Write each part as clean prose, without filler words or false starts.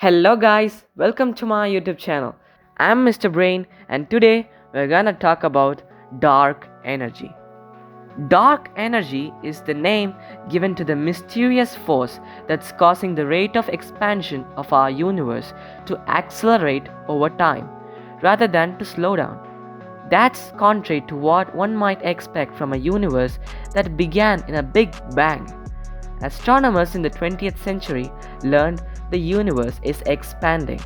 Hello guys, welcome to my YouTube channel. I'm Mr. Brain and today we're gonna talk about dark energy. Dark energy is the name given to the mysterious force that's causing the rate of expansion of our universe to accelerate over time rather than to slow down. That's contrary to what one might expect from a universe that began in a big bang. Astronomers in the 20th century learned the universe is expanding.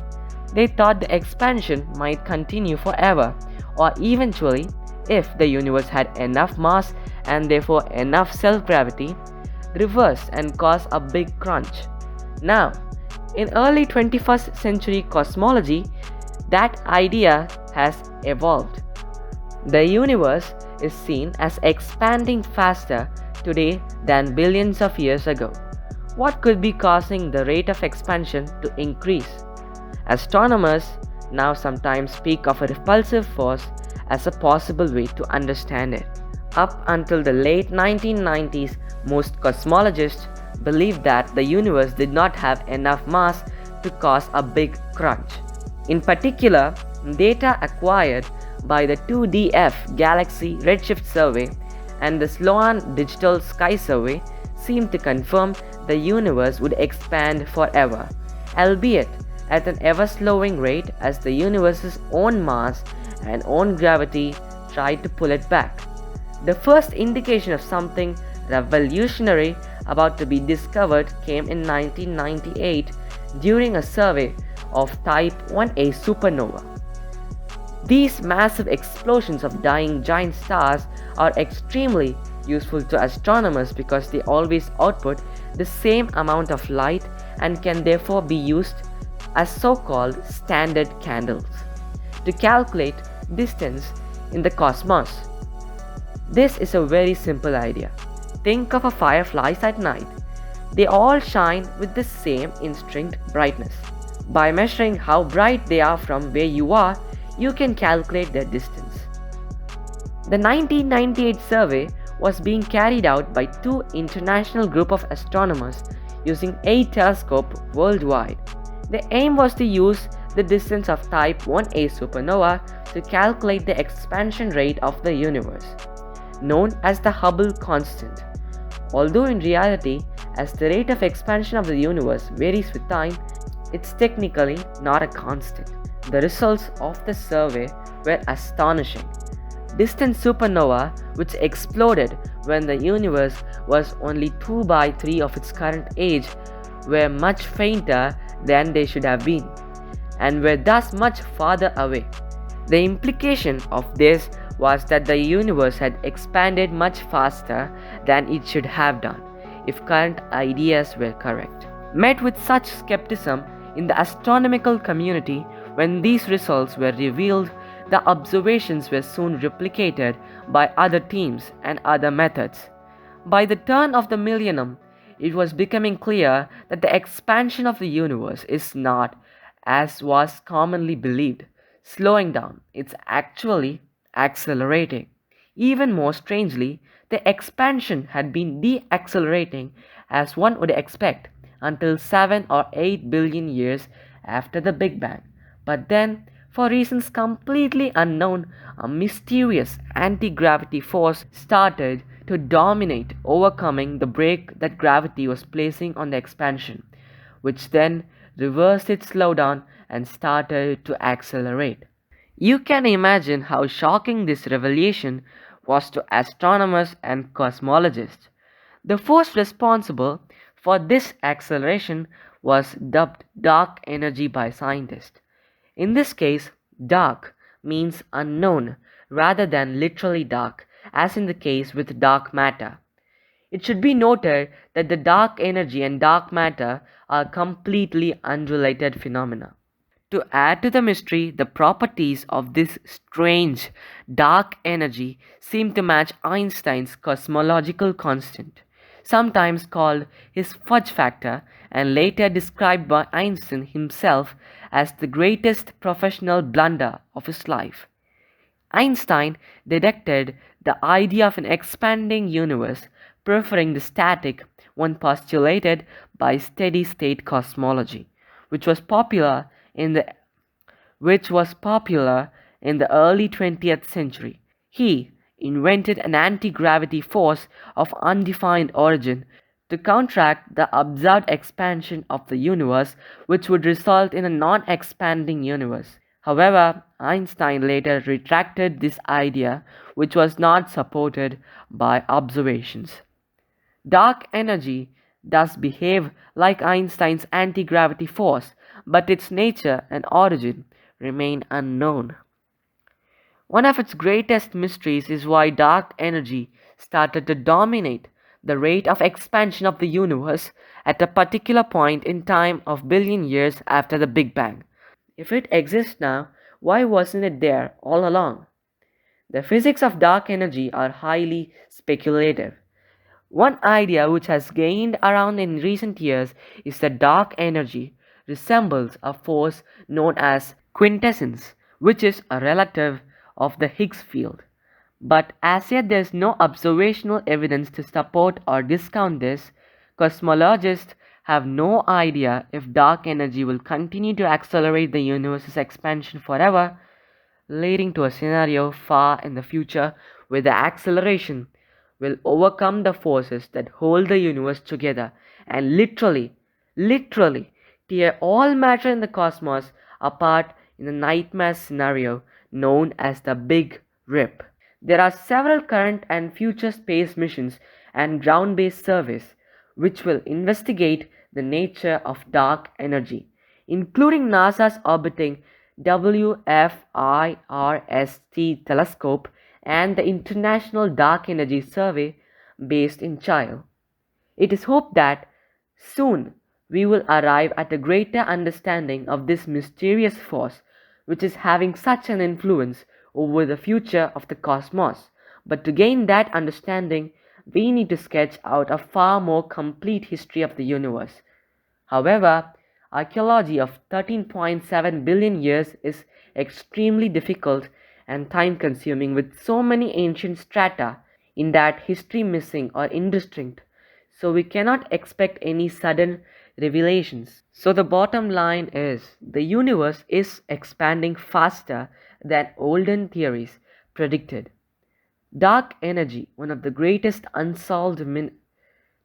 They thought the expansion might continue forever, or eventually, if the universe had enough mass and therefore enough self gravity, reverse and cause a big crunch. Now, in early 21st century cosmology, that idea has evolved. The universe is seen as expanding faster today than billions of years ago. What could be causing the rate of expansion to increase? Astronomers now sometimes speak of a repulsive force as a possible way to understand it. Up until the late 1990s, most cosmologists believed that the universe did not have enough mass to cause a big crunch. In particular, data acquired by the 2DF Galaxy Redshift Survey and the Sloan Digital Sky Survey seemed to confirm the universe would expand forever, albeit at an ever-slowing rate as the universe's own mass and own gravity tried to pull it back. The first indication of something revolutionary about to be discovered came in 1998 during a survey of Type 1a supernova. These massive explosions of dying giant stars are extremely useful to astronomers because they always output the same amount of light and can therefore be used as so-called standard candles to calculate distance in the cosmos. This is a very simple idea. Think of a fireflies at night. They all shine with the same instinct brightness. By measuring how bright they are from where you are, you can calculate their distance. The 1998 survey was being carried out by two international group of astronomers using 8 telescopes worldwide. The aim was to use the distance of Type 1a supernova to calculate the expansion rate of the universe, known as the Hubble constant. Although in reality, as the rate of expansion of the universe varies with time, it's technically not a constant. The results of the survey were astonishing. Distant supernova, which exploded when the universe was only 2 by 3 of its current age, were much fainter than they should have been, and were thus much farther away. The implication of this was that the universe had expanded much faster than it should have done if current ideas were correct. Met with such skepticism in the astronomical community, when these results were revealed, the observations were soon replicated by other teams and other methods. By the turn of the millennium, it was becoming clear that the expansion of the universe is not, as was commonly believed, slowing down, it's actually accelerating. Even more strangely, the expansion had been deaccelerating as one would expect until 7 or 8 billion years after the Big Bang. But then, for reasons completely unknown, a mysterious anti-gravity force started to dominate, overcoming the brake that gravity was placing on the expansion, which then reversed its slowdown and started to accelerate. You can imagine how shocking this revelation was to astronomers and cosmologists. The force responsible for this acceleration was dubbed dark energy by scientists. In this case, dark means unknown rather than literally dark, as in the case with dark matter. It should be noted that the dark energy and dark matter are completely unrelated phenomena. To add to the mystery, the properties of this strange dark energy seem to match Einstein's cosmological constant, sometimes called his fudge factor and later described by Einstein himself as the greatest professional blunder of his life. Einstein deducted the idea of an expanding universe, preferring the static one postulated by steady-state cosmology, which was popular in the early 20th century. He invented an anti-gravity force of undefined origin to counteract the observed expansion of the universe, which would result in a non-expanding universe. However, Einstein later retracted this idea, which was not supported by observations. Dark energy does behave like Einstein's anti-gravity force, but its nature and origin remain unknown. One of its greatest mysteries is why dark energy started to dominate the rate of expansion of the universe at a particular point in time of billion years after the Big Bang. If it exists now, why wasn't it there all along? The physics of dark energy are highly speculative. One idea which has gained around in recent years is that dark energy resembles a force known as quintessence, which is a relative of the Higgs field. But as yet there is no observational evidence to support or discount this. Cosmologists have no idea if dark energy will continue to accelerate the universe's expansion forever, leading to a scenario far in the future where the acceleration will overcome the forces that hold the universe together and literally tear all matter in the cosmos apart in a nightmare scenario known as the Big Rip. There are several current and future space missions and ground based surveys which will investigate the nature of dark energy, including NASA's orbiting WFIRST telescope and the International Dark Energy Survey based in Chile. It is hoped that soon we will arrive at a greater understanding of this mysterious force which is having such an influence over the future of the cosmos. But to gain that understanding, we need to sketch out a far more complete history of the universe. However, archaeology of 13.7 billion years is extremely difficult and time consuming with so many ancient strata in that history missing or indistinct, so we cannot expect any sudden revelations. So the bottom line is the universe is expanding faster than olden theories predicted. Dark energy, one of the greatest unsolved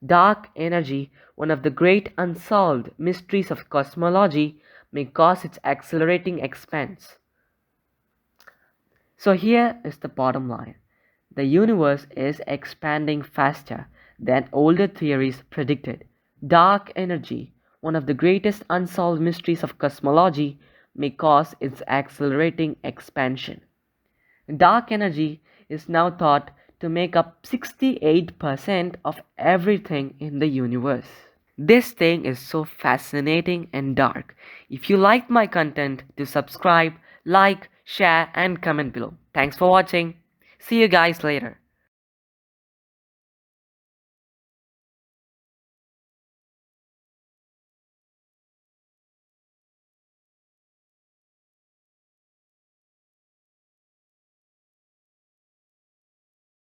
Dark energy, one of the great unsolved mysteries of cosmology, may cause its accelerating expanse. So here is the bottom line. The universe is expanding faster than older theories predicted. Dark energy, one of the greatest unsolved mysteries of cosmology, may cause its accelerating expansion. Dark energy is now thought to make up 68% of everything in the universe. This thing is so fascinating and dark. If you like my content, do subscribe, like, share and comment below. Thanks for watching. See you guys later.